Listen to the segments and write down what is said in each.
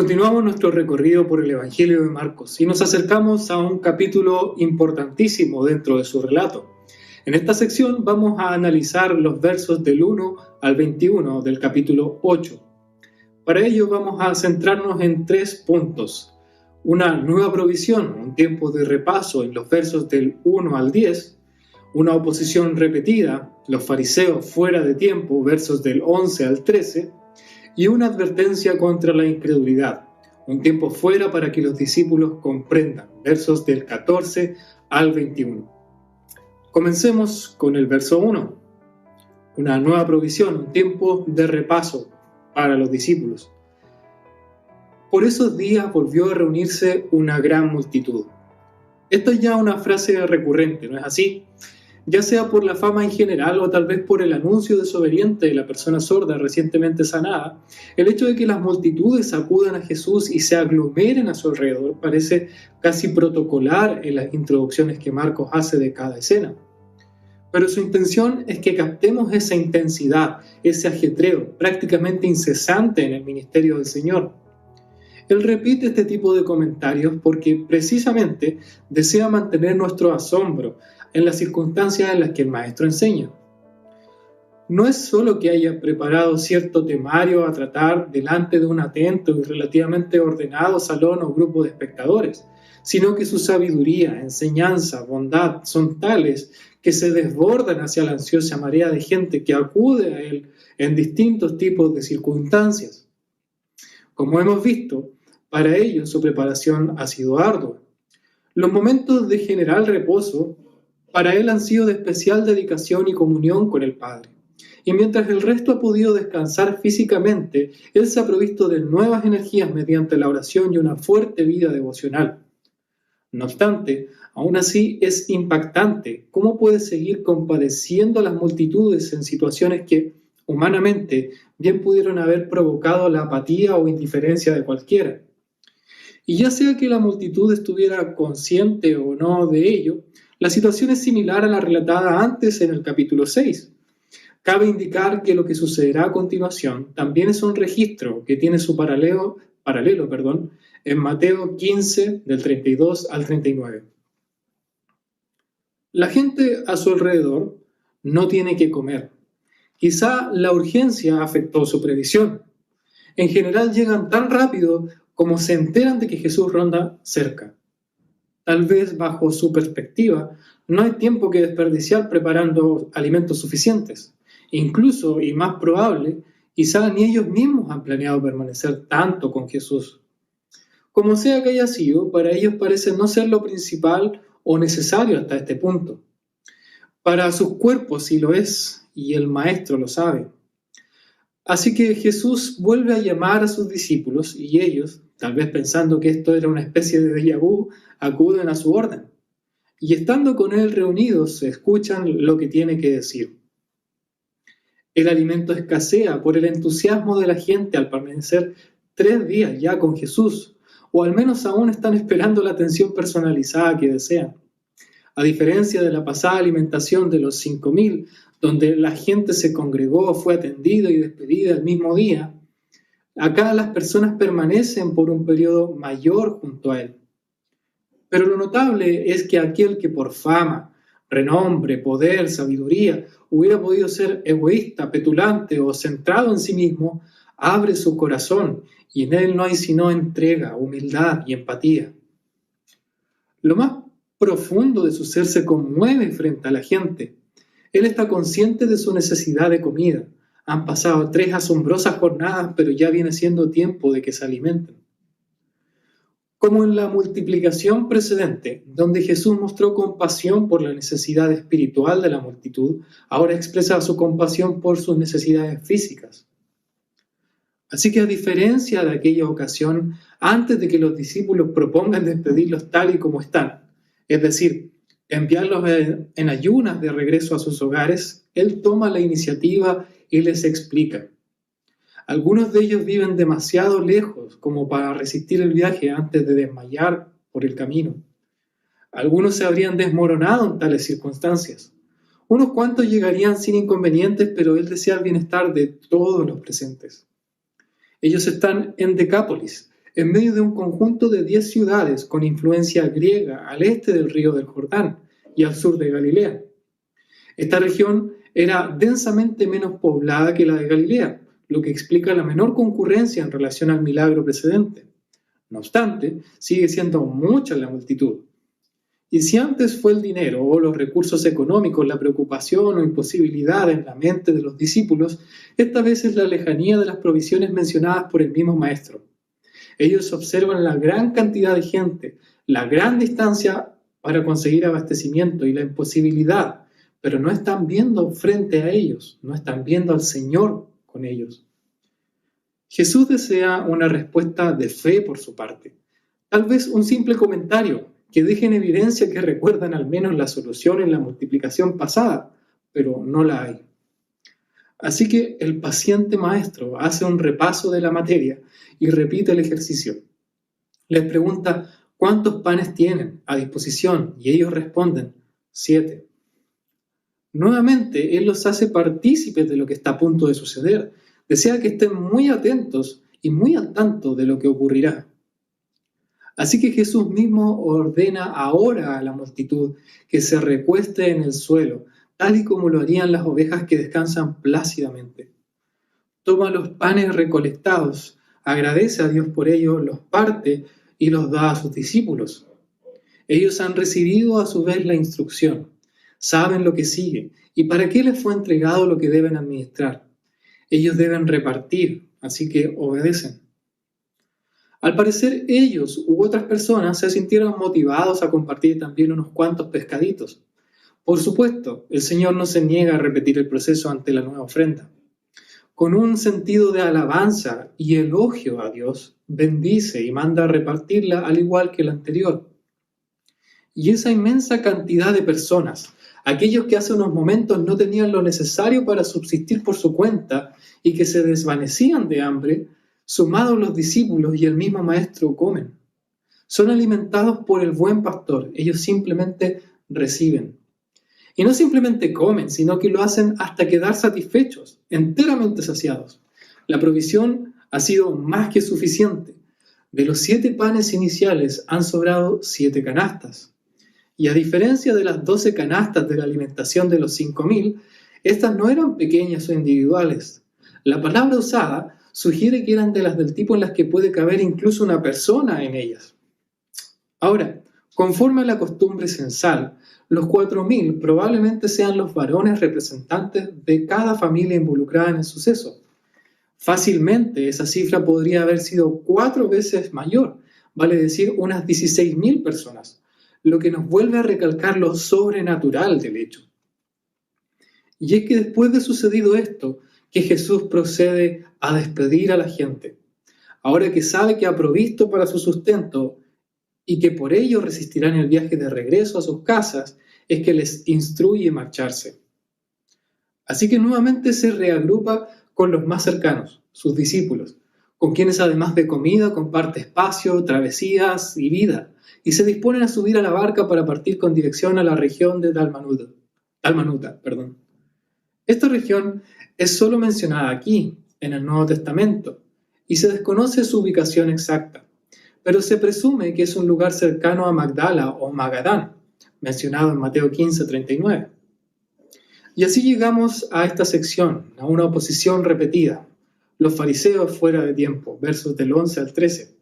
Continuamos nuestro recorrido por el Evangelio de Marcos y nos acercamos a un capítulo importantísimo dentro de su relato. En esta sección vamos a analizar los versos del 1 al 21 del capítulo 8. Para ello vamos a centrarnos en 3 puntos. Una nueva provisión, un tiempo de repaso en los versos del 1 al 10, una oposición repetida, los fariseos fuera de tiempo, versos del 11 al 13, y una advertencia contra la incredulidad, un tiempo fuera para que los discípulos comprendan, versos del 14 al 21. Comencemos con el verso 1, una nueva provisión, un tiempo de repaso para los discípulos. Por esos días volvió a reunirse una gran multitud. Esto es ya una frase recurrente, ¿no es así? Ya sea por la fama en general o tal vez por el anuncio desobediente de la persona sorda recientemente sanada, el hecho de que las multitudes acudan a Jesús y se aglomeren a su alrededor parece casi protocolar en las introducciones que Marcos hace de cada escena. Pero su intención es que captemos esa intensidad, ese ajetreo prácticamente incesante en el ministerio del Señor. Él repite este tipo de comentarios porque precisamente desea mantener nuestro asombro en las circunstancias en las que el maestro enseña. No es solo que haya preparado cierto temario a tratar delante de un atento y relativamente ordenado salón o grupo de espectadores, sino que su sabiduría, enseñanza, bondad son tales que se desbordan hacia la ansiosa marea de gente que acude a él en distintos tipos de circunstancias. Como hemos visto, para ellos su preparación ha sido ardua. Los momentos de general reposo para él han sido de especial dedicación y comunión con el Padre. Y mientras el resto ha podido descansar físicamente, él se ha provisto de nuevas energías mediante la oración y una fuerte vida devocional. No obstante, aún así es impactante cómo puede seguir compadeciendo a las multitudes en situaciones que, humanamente, bien pudieron haber provocado la apatía o indiferencia de cualquiera. Y ya sea que la multitud estuviera consciente o no de ello, la situación es similar a la relatada antes en el capítulo 6. Cabe indicar que lo que sucederá a continuación también es un registro que tiene su paralelo en Mateo 15, del 32 al 39. La gente a su alrededor no tiene que comer. Quizá la urgencia afectó su previsión. En general llegan tan rápido como se enteran de que Jesús ronda cerca. Tal vez bajo su perspectiva, no hay tiempo que desperdiciar preparando alimentos suficientes. Incluso, y más probable, quizá ni ellos mismos han planeado permanecer tanto con Jesús. Como sea que haya sido, para ellos parece no ser lo principal o necesario hasta este punto. Para sus cuerpos sí lo es, y el Maestro lo sabe. Así que Jesús vuelve a llamar a sus discípulos y ellos, tal vez pensando que esto era una especie de déjà vu, acuden a su orden. Y estando con él reunidos, escuchan lo que tiene que decir. El alimento escasea por el entusiasmo de la gente al permanecer 3 días ya con Jesús, o al menos aún están esperando la atención personalizada que desean. A diferencia de la pasada alimentación de los 5,000, donde la gente se congregó, fue atendida y despedida el mismo día, acá las personas permanecen por un periodo mayor junto a él. Pero lo notable es que aquel que por fama, renombre, poder, sabiduría, hubiera podido ser egoísta, petulante o centrado en sí mismo, abre su corazón y en él no hay sino entrega, humildad y empatía. Lo más profundo de su ser se conmueve frente a la gente. Él está consciente de su necesidad de comida. Han pasado 3 asombrosas jornadas, pero ya viene siendo tiempo de que se alimenten. Como en la multiplicación precedente, donde Jesús mostró compasión por la necesidad espiritual de la multitud, ahora expresa su compasión por sus necesidades físicas. Así que a diferencia de aquella ocasión, antes de que los discípulos propongan despedirlos tal y como están, es decir, enviarlos en ayunas de regreso a sus hogares, Él toma la iniciativa y les explica. Algunos de ellos viven demasiado lejos como para resistir el viaje antes de desmayar por el camino. Algunos se habrían desmoronado en tales circunstancias. Unos cuantos llegarían sin inconvenientes, pero Él desea el bienestar de todos los presentes. Ellos están en Decápolis, en medio de un conjunto de 10 ciudades con influencia griega al este del río del Jordán y al sur de Galilea. Esta región era densamente menos poblada que la de Galilea, lo que explica la menor concurrencia en relación al milagro precedente. No obstante, sigue siendo mucha la multitud. Y si antes fue el dinero o los recursos económicos la preocupación o imposibilidad en la mente de los discípulos, esta vez es la lejanía de las provisiones mencionadas por el mismo Maestro. Ellos observan la gran cantidad de gente, la gran distancia para conseguir abastecimiento y la imposibilidad, pero no están viendo frente a ellos, no están viendo al Señor con ellos. Jesús desea una respuesta de fe por su parte, tal vez un simple comentario que deje en evidencia que recuerdan al menos la solución en la multiplicación pasada, pero no la hay. Así que el paciente maestro hace un repaso de la materia y repite el ejercicio. Les pregunta cuántos panes tienen a disposición y ellos responden 7. Nuevamente, él los hace partícipes de lo que está a punto de suceder. Desea que estén muy atentos y muy al tanto de lo que ocurrirá. Así que Jesús mismo ordena ahora a la multitud que se recueste en el suelo, tal y como lo harían las ovejas que descansan plácidamente. Toma los panes recolectados, agradece a Dios por ellos, los parte y los da a sus discípulos. Ellos han recibido a su vez la instrucción, saben lo que sigue y para qué les fue entregado lo que deben administrar. Ellos deben repartir, así que obedecen. Al parecer, ellos u otras personas se sintieron motivados a compartir también unos cuantos pescaditos. Por supuesto, el Señor no se niega a repetir el proceso ante la nueva ofrenda. Con un sentido de alabanza y elogio a Dios, bendice y manda a repartirla al igual que la anterior. Y esa inmensa cantidad de personas, aquellos que hace unos momentos no tenían lo necesario para subsistir por su cuenta y que se desvanecían de hambre, sumados los discípulos y el mismo Maestro comen. Son alimentados por el buen pastor, ellos simplemente reciben. Y no simplemente comen, sino que lo hacen hasta quedar satisfechos, enteramente saciados. La provisión ha sido más que suficiente. De los 7 panes iniciales han sobrado 7 canastas. Y a diferencia de las 12 canastas de la alimentación de los 5.000, estas no eran pequeñas o individuales. La palabra usada sugiere que eran de las del tipo en las que puede caber incluso una persona en ellas. Ahora, conforme a la costumbre censal, los 4.000 probablemente sean los varones representantes de cada familia involucrada en el suceso. Fácilmente esa cifra podría haber sido 4 veces mayor, vale decir unas 16.000 personas, lo que nos vuelve a recalcar lo sobrenatural del hecho. Y es que después de sucedido esto, que Jesús procede a despedir a la gente. Ahora que sabe que ha provisto para su sustento y que por ello resistirán el viaje de regreso a sus casas, es que les instruye marcharse. Así que nuevamente se reagrupa con los más cercanos, sus discípulos, con quienes además de comida comparte espacio, travesías y vida, y se disponen a subir a la barca para partir con dirección a la región de Dalmanuta. Esta región es solo mencionada aquí, en el Nuevo Testamento, y se desconoce su ubicación exacta, pero se presume que es un lugar cercano a Magdala o Magadán, mencionado en Mateo 15:39. Y así llegamos a esta sección, a una oposición repetida, los fariseos fuera de tiempo, versos del 11 al 13.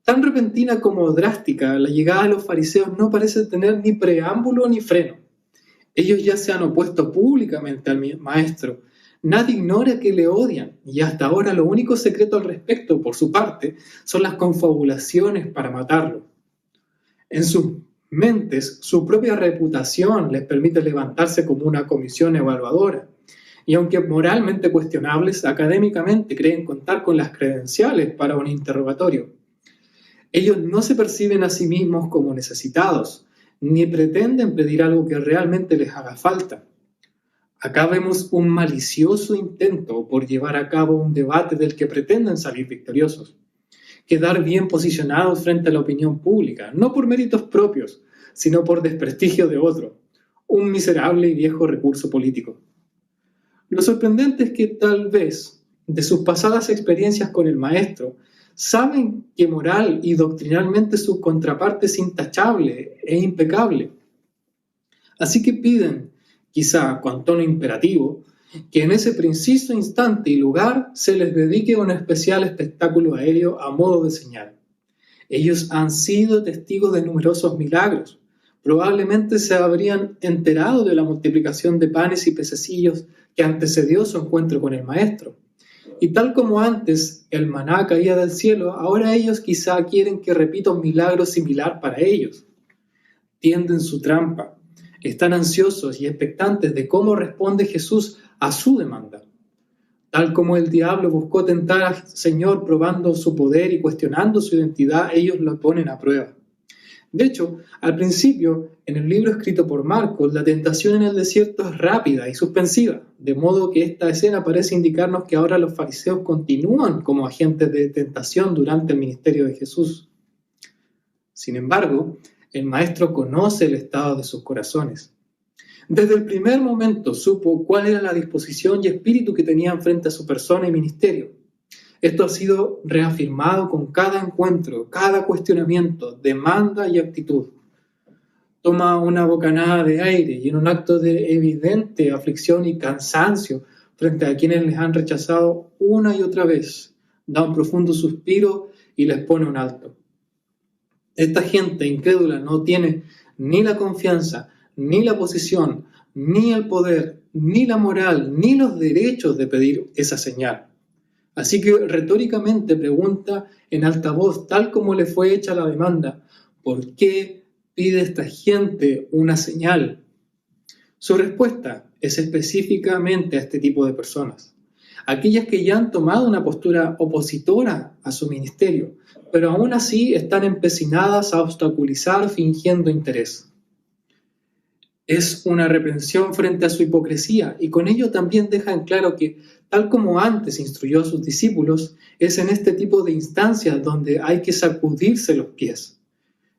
Tan repentina como drástica, la llegada de los fariseos no parece tener ni preámbulo ni freno. Ellos ya se han opuesto públicamente al maestro. Nadie ignora que le odian y hasta ahora lo único secreto al respecto, por su parte, son las confabulaciones para matarlo. En sus mentes, su propia reputación les permite levantarse como una comisión evaluadora. Y aunque moralmente cuestionables, académicamente creen contar con las credenciales para un interrogatorio. Ellos no se perciben a sí mismos como necesitados, ni pretenden pedir algo que realmente les haga falta. Acá vemos un malicioso intento por llevar a cabo un debate del que pretenden salir victoriosos, quedar bien posicionados frente a la opinión pública, no por méritos propios, sino por desprestigio de otro, un miserable y viejo recurso político. Lo sorprendente es que tal vez, de sus pasadas experiencias con el maestro, Saben que moral y doctrinalmente su contraparte es intachable e impecable. Así que piden, quizá con tono imperativo, que en ese preciso instante y lugar se les dedique un especial espectáculo aéreo a modo de señal. Ellos han sido testigos de numerosos milagros. Probablemente se habrían enterado de la multiplicación de panes y pececillos que antecedió su encuentro con el Maestro. Y tal como antes el maná caía del cielo, ahora ellos quizá quieren que repita un milagro similar para ellos. Tienden su trampa. Están ansiosos y expectantes de cómo responde Jesús a su demanda. Tal como el diablo buscó tentar al Señor probando su poder y cuestionando su identidad, ellos lo ponen a prueba. De hecho, al principio, en el libro escrito por Marcos, la tentación en el desierto es rápida y suspensiva, de modo que esta escena parece indicarnos que ahora los fariseos continúan como agentes de tentación durante el ministerio de Jesús. Sin embargo, el Maestro conoce el estado de sus corazones. Desde el primer momento supo cuál era la disposición y espíritu que tenían frente a su persona y ministerio. Esto ha sido reafirmado con cada encuentro, cada cuestionamiento, demanda y actitud. Toma una bocanada de aire y en un acto de evidente aflicción y cansancio frente a quienes les han rechazado una y otra vez, da un profundo suspiro y les pone un alto. Esta gente incrédula no tiene ni la confianza, ni la posición, ni el poder, ni la moral, ni los derechos de pedir esa señal. Así que retóricamente pregunta en alta voz, tal como le fue hecha la demanda, ¿por qué pide esta gente una señal? Su respuesta es específicamente a este tipo de personas, aquellas que ya han tomado una postura opositora a su ministerio, pero aún así están empecinadas a obstaculizar fingiendo interés. Es una reprensión frente a su hipocresía y con ello también deja en claro que, tal como antes instruyó a sus discípulos, es en este tipo de instancias donde hay que sacudirse los pies.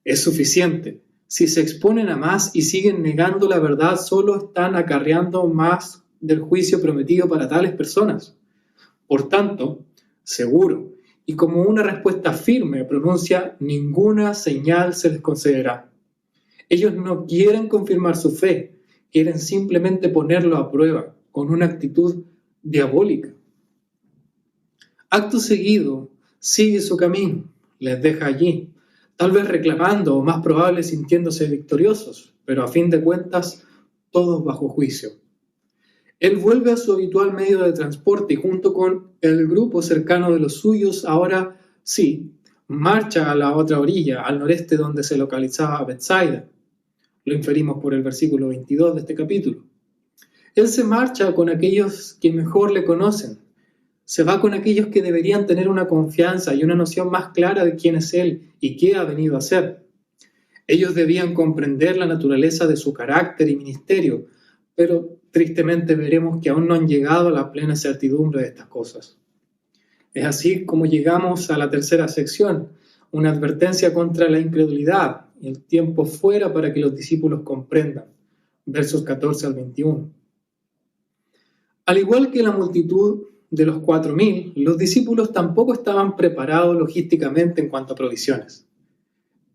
Es suficiente. Si se exponen a más y siguen negando la verdad, solo están acarreando más del juicio prometido para tales personas. Por tanto, seguro, y como una respuesta firme, pronuncia: ninguna señal se les concederá. Ellos no quieren confirmar su fe, quieren simplemente ponerlo a prueba con una actitud diabólica. Acto seguido, sigue su camino, les deja allí, tal vez reclamando o más probable sintiéndose victoriosos, pero a fin de cuentas, todos bajo juicio. Él vuelve a su habitual medio de transporte y junto con el grupo cercano de los suyos, ahora sí, marcha a la otra orilla, al noreste donde se localizaba Betsaida. Lo inferimos por el versículo 22 de este capítulo. Él se marcha con aquellos que mejor le conocen. Se va con aquellos que deberían tener una confianza y una noción más clara de quién es Él y qué ha venido a hacer. Ellos debían comprender la naturaleza de su carácter y ministerio, pero tristemente veremos que aún no han llegado a la plena certidumbre de estas cosas. Es así como llegamos a la tercera sección, una advertencia contra la incredulidad y el tiempo fuera para que los discípulos comprendan, versos 14 al 21. Al igual que la multitud de los 4.000, los discípulos tampoco estaban preparados logísticamente en cuanto a provisiones.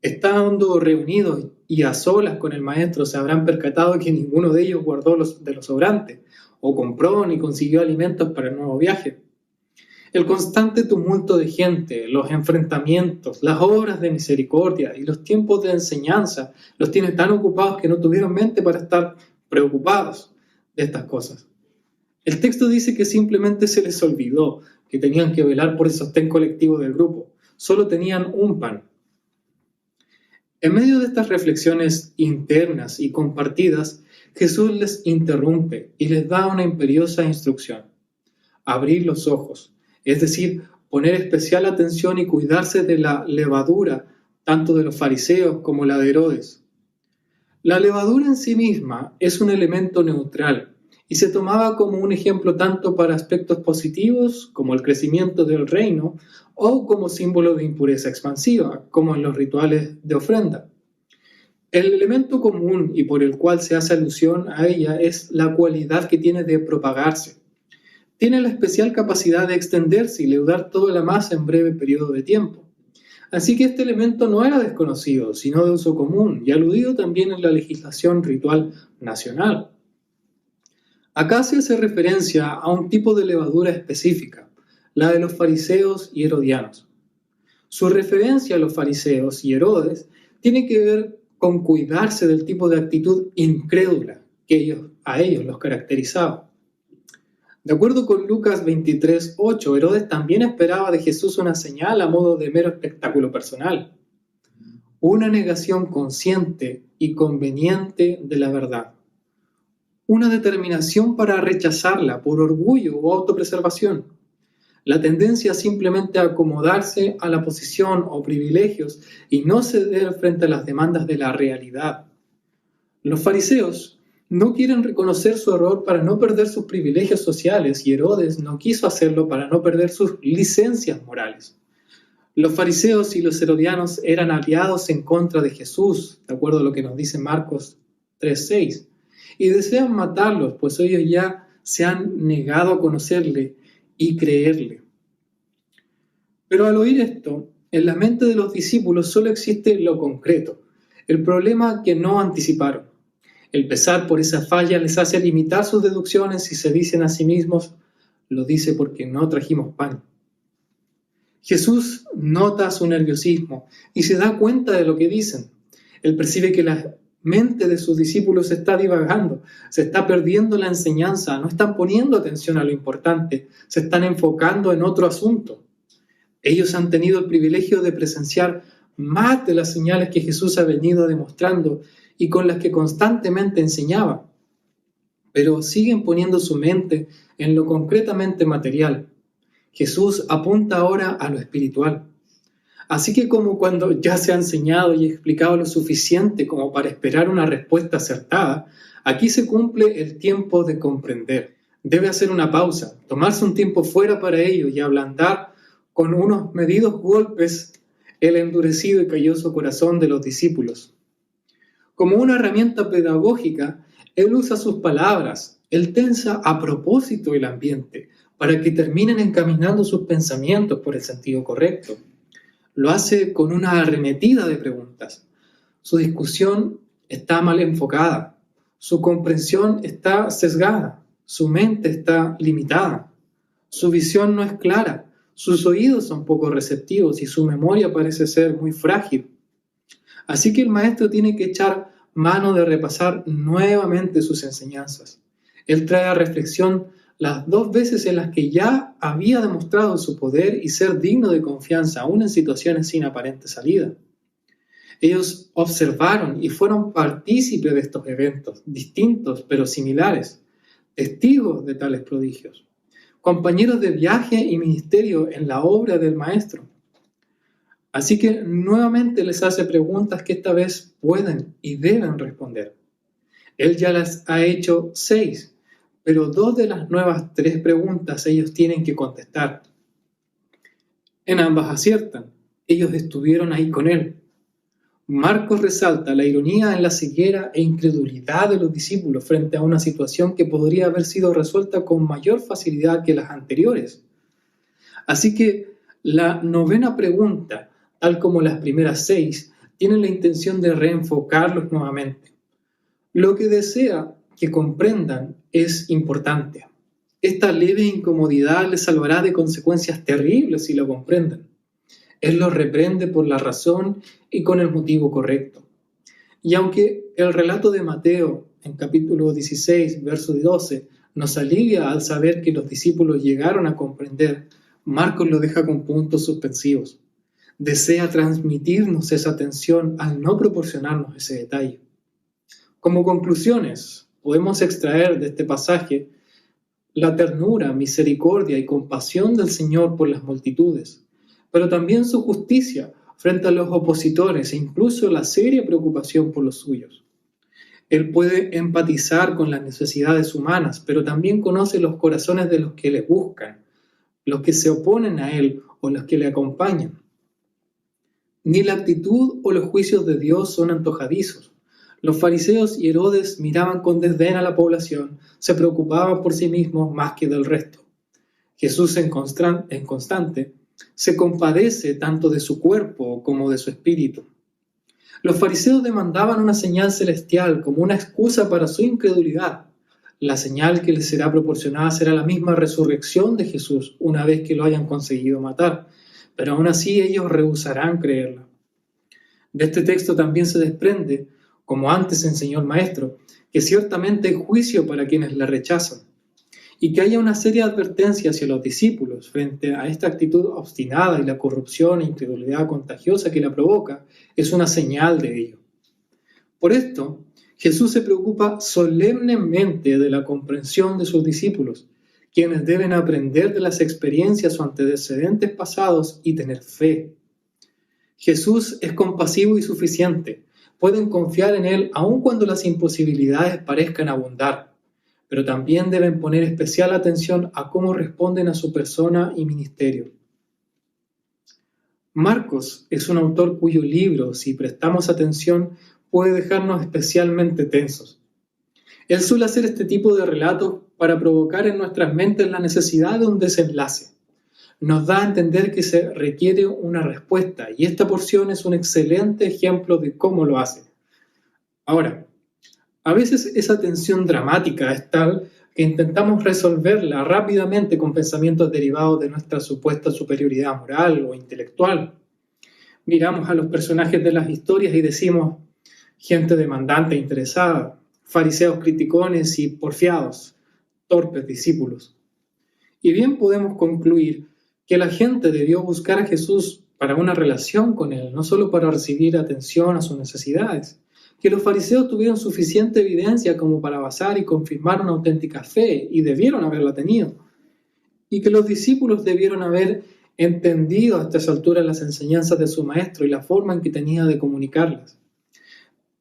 Estando reunidos y a solas con el maestro, se habrán percatado que ninguno de ellos guardó de lo sobrante, o compró ni consiguió alimentos para el nuevo viaje. El constante tumulto de gente, los enfrentamientos, las obras de misericordia y los tiempos de enseñanza los tiene tan ocupados que no tuvieron mente para estar preocupados de estas cosas. El texto dice que simplemente se les olvidó que tenían que velar por el sostén colectivo del grupo. Solo tenían un pan. En medio de estas reflexiones internas y compartidas, Jesús les interrumpe y les da una imperiosa instrucción: abrir los ojos, es decir, poner especial atención y cuidarse de la levadura, tanto de los fariseos como la de Herodes. La levadura en sí misma es un elemento neutral y se tomaba como un ejemplo tanto para aspectos positivos, como el crecimiento del reino, o como símbolo de impureza expansiva, como en los rituales de ofrenda. El elemento común y por el cual se hace alusión a ella es la cualidad que tiene de propagarse. tiene la especial capacidad de extenderse y leudar toda la masa en breve periodo de tiempo. Así que este elemento no era desconocido, sino de uso común y aludido también en la legislación ritual nacional. Acá se hace referencia a un tipo de levadura específica, la de los fariseos y herodianos. Su referencia a los fariseos y Herodes tiene que ver con cuidarse del tipo de actitud incrédula que a ellos los caracterizaba. De acuerdo con Lucas 23:8, Herodes también esperaba de Jesús una señal a modo de mero espectáculo personal, una negación consciente y conveniente de la verdad, una determinación para rechazarla por orgullo o autopreservación, la tendencia simplemente a acomodarse a la posición o privilegios y no ceder frente a las demandas de la realidad. Los fariseos no quieren reconocer su error para no perder sus privilegios sociales y Herodes no quiso hacerlo para no perder sus licencias morales. Los fariseos y los herodianos eran aliados en contra de Jesús, de acuerdo a lo que nos dice Marcos 3:6, y desean matarlos, pues ellos ya se han negado a conocerle y creerle. Pero al oír esto, en la mente de los discípulos solo existe lo concreto, el problema que no anticiparon. El pesar por esa falla les hace limitar sus deducciones y se dicen a sí mismos, lo dice porque no trajimos pan. Jesús nota su nerviosismo y se da cuenta de lo que dicen. Él percibe que la mente de sus discípulos está divagando, se está perdiendo la enseñanza, no están poniendo atención a lo importante, se están enfocando en otro asunto. Ellos han tenido el privilegio de presenciar más de las señales que Jesús ha venido demostrando y con las que constantemente enseñaba, pero siguen poniendo su mente en lo concretamente material. Jesús apunta ahora a lo espiritual. Así que como cuando ya se ha enseñado y explicado lo suficiente como para esperar una respuesta acertada, aquí se cumple el tiempo de comprender. Debe hacer una pausa, tomarse un tiempo fuera para ello y ablandar con unos medidos golpes el endurecido y calloso corazón de los discípulos. Como una herramienta pedagógica, él usa sus palabras, él tensa a propósito el ambiente para que terminen encaminando sus pensamientos por el sentido correcto. Lo hace con una arremetida de preguntas. Su discusión está mal enfocada, su comprensión está sesgada, su mente está limitada, su visión no es clara, sus oídos son poco receptivos y su memoria parece ser muy frágil. Así que el maestro tiene que echar mano de repasar nuevamente sus enseñanzas. Él trae a reflexión las 2 veces en las que ya había demostrado su poder y ser digno de confianza, aún en situaciones sin aparente salida. Ellos observaron y fueron partícipes de estos eventos, distintos pero similares, testigos de tales prodigios, compañeros de viaje y ministerio en la obra del Maestro. Así que nuevamente les hace preguntas que esta vez pueden y deben responder. Él ya las ha hecho 6, pero 2 de las nuevas 3 preguntas ellos tienen que contestar. En ambas aciertan, ellos estuvieron ahí con él. Marcos resalta la ironía en la ceguera e incredulidad de los discípulos frente a una situación que podría haber sido resuelta con mayor facilidad que las anteriores. Así que la 9ª pregunta, tal como las primeras 6, tiene la intención de reenfocarlos nuevamente. Lo que desea que comprendan es importante. Esta leve incomodidad les salvará de consecuencias terribles si lo comprenden. Él los reprende por la razón y con el motivo correcto. Y aunque el relato de Mateo, en capítulo 16, verso 12, nos alivia al saber que los discípulos llegaron a comprender, Marcos lo deja con puntos suspensivos. Desea transmitirnos esa tensión al no proporcionarnos ese detalle. Como conclusiones, podemos extraer de este pasaje la ternura, misericordia y compasión del Señor por las multitudes, pero también su justicia frente a los opositores e incluso la seria preocupación por los suyos. Él puede empatizar con las necesidades humanas, pero también conoce los corazones de los que le buscan, los que se oponen a Él o los que le acompañan. Ni la actitud o los juicios de Dios son antojadizos. Los fariseos y Herodes miraban con desdén a la población, se preocupaban por sí mismos más que del resto. Jesús en constante se compadece tanto de su cuerpo como de su espíritu. Los fariseos demandaban una señal celestial como una excusa para su incredulidad. La señal que les será proporcionada será la misma resurrección de Jesús una vez que lo hayan conseguido matar, pero aún así ellos rehusarán creerla. De este texto también se desprende, como antes enseñó el Maestro, que ciertamente hay juicio para quienes le rechazan, y que haya una seria advertencia hacia los discípulos frente a esta actitud obstinada y la corrupción e incredulidad contagiosa que la provoca es una señal de ello. Por esto, Jesús se preocupa solemnemente de la comprensión de sus discípulos, quienes deben aprender de las experiencias o antecedentes pasados y tener fe. Jesús es compasivo y suficiente. Pueden confiar en Él aun cuando las imposibilidades parezcan abundar, pero también deben poner especial atención a cómo responden a su persona y ministerio. Marcos es un autor cuyo libro, si prestamos atención, puede dejarnos especialmente tensos. Él suele hacer este tipo de relatos para provocar en nuestras mentes la necesidad de un desenlace. Nos da a entender que se requiere una respuesta, y esta porción es un excelente ejemplo de cómo lo hace. Ahora, a veces esa tensión dramática es tal que intentamos resolverla rápidamente con pensamientos derivados de nuestra supuesta superioridad moral o intelectual. Miramos a los personajes de las historias y decimos, gente demandante e interesada, fariseos criticones y porfiados, torpes discípulos. Y bien podemos concluir que la gente debió buscar a Jesús para una relación con Él, no solo para recibir atención a sus necesidades, que los fariseos tuvieron suficiente evidencia como para basar y confirmar una auténtica fe, y debieron haberla tenido, y que los discípulos debieron haber entendido a estas alturas las enseñanzas de su maestro y la forma en que tenía de comunicarlas.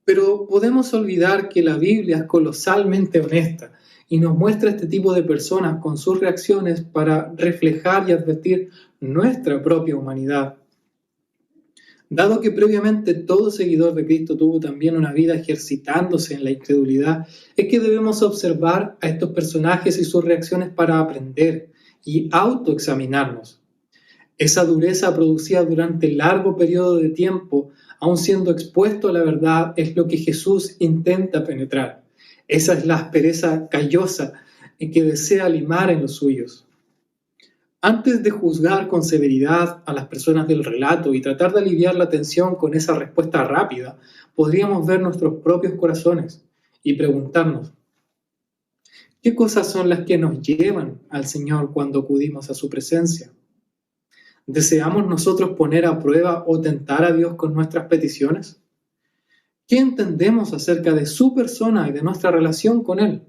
Pero podemos olvidar que la Biblia es colosalmente honesta y nos muestra este tipo de personas con sus reacciones para reflejar y advertir nuestra propia humanidad. Dado que previamente todo seguidor de Cristo tuvo también una vida ejercitándose en la incredulidad, es que debemos observar a estos personajes y sus reacciones para aprender y autoexaminarnos. Esa dureza producida durante largo periodo de tiempo, aun siendo expuesto a la verdad, es lo que Jesús intenta penetrar. Esa es la aspereza callosa que desea limar en los suyos. Antes de juzgar con severidad a las personas del relato y tratar de aliviar la tensión con esa respuesta rápida, podríamos ver nuestros propios corazones y preguntarnos, ¿qué cosas son las que nos llevan al Señor cuando acudimos a su presencia? ¿Deseamos nosotros poner a prueba o tentar a Dios con nuestras peticiones? ¿Qué entendemos acerca de su persona y de nuestra relación con Él?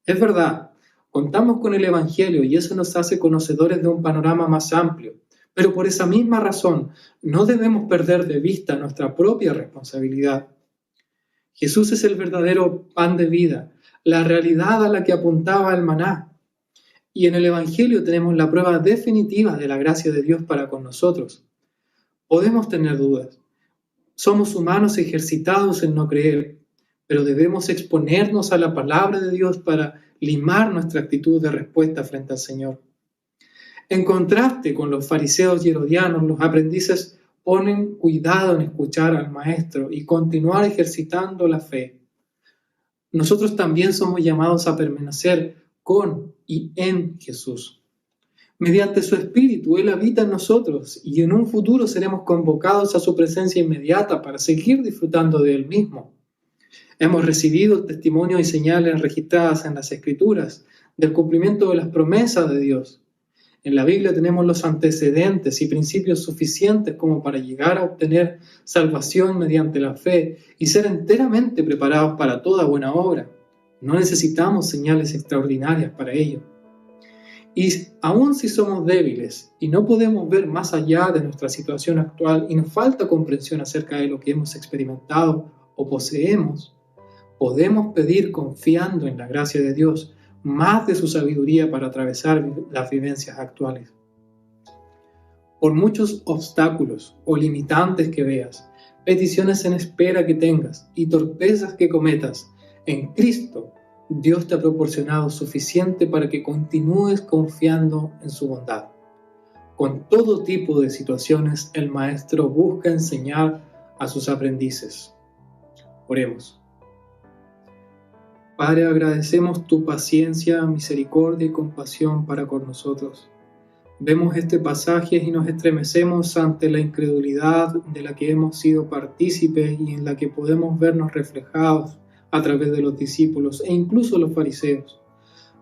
Es verdad, contamos con el Evangelio y eso nos hace conocedores de un panorama más amplio, pero por esa misma razón no debemos perder de vista nuestra propia responsabilidad. Jesús es el verdadero pan de vida, la realidad a la que apuntaba el maná. Y en el Evangelio tenemos la prueba definitiva de la gracia de Dios para con nosotros. Podemos tener dudas. Somos humanos ejercitados en no creer, pero debemos exponernos a la palabra de Dios para limar nuestra actitud de respuesta frente al Señor. En contraste con los fariseos y herodianos, los aprendices ponen cuidado en escuchar al Maestro y continuar ejercitando la fe. Nosotros también somos llamados a permanecer con y en Jesús. Mediante su Espíritu, Él habita en nosotros y en un futuro seremos convocados a su presencia inmediata para seguir disfrutando de Él mismo. Hemos recibido el testimonio y señales registradas en las Escrituras del cumplimiento de las promesas de Dios. En la Biblia tenemos los antecedentes y principios suficientes como para llegar a obtener salvación mediante la fe y ser enteramente preparados para toda buena obra. No necesitamos señales extraordinarias para ello. Y aun si somos débiles y no podemos ver más allá de nuestra situación actual y nos falta comprensión acerca de lo que hemos experimentado o poseemos, podemos pedir confiando en la gracia de Dios más de su sabiduría para atravesar las vivencias actuales. Por muchos obstáculos o limitantes que veas, peticiones en espera que tengas y torpezas que cometas, en Cristo Dios te ha proporcionado suficiente para que continúes confiando en su bondad. Con todo tipo de situaciones, el Maestro busca enseñar a sus aprendices. Oremos. Padre, agradecemos tu paciencia, misericordia y compasión para con nosotros. Vemos este pasaje y nos estremecemos ante la incredulidad de la que hemos sido partícipes y en la que podemos vernos reflejados a través de los discípulos e incluso los fariseos.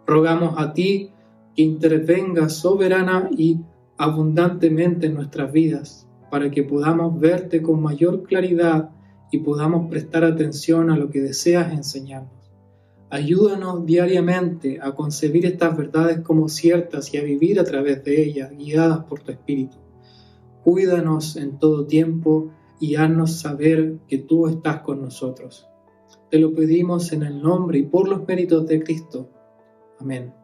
Rogamos a ti que intervengas soberana y abundantemente en nuestras vidas para que podamos verte con mayor claridad y podamos prestar atención a lo que deseas enseñarnos. Ayúdanos diariamente a concebir estas verdades como ciertas y a vivir a través de ellas, guiadas por tu Espíritu. Cuídanos en todo tiempo y haznos saber que tú estás con nosotros. Te lo pedimos en el nombre y por los méritos de Cristo. Amén.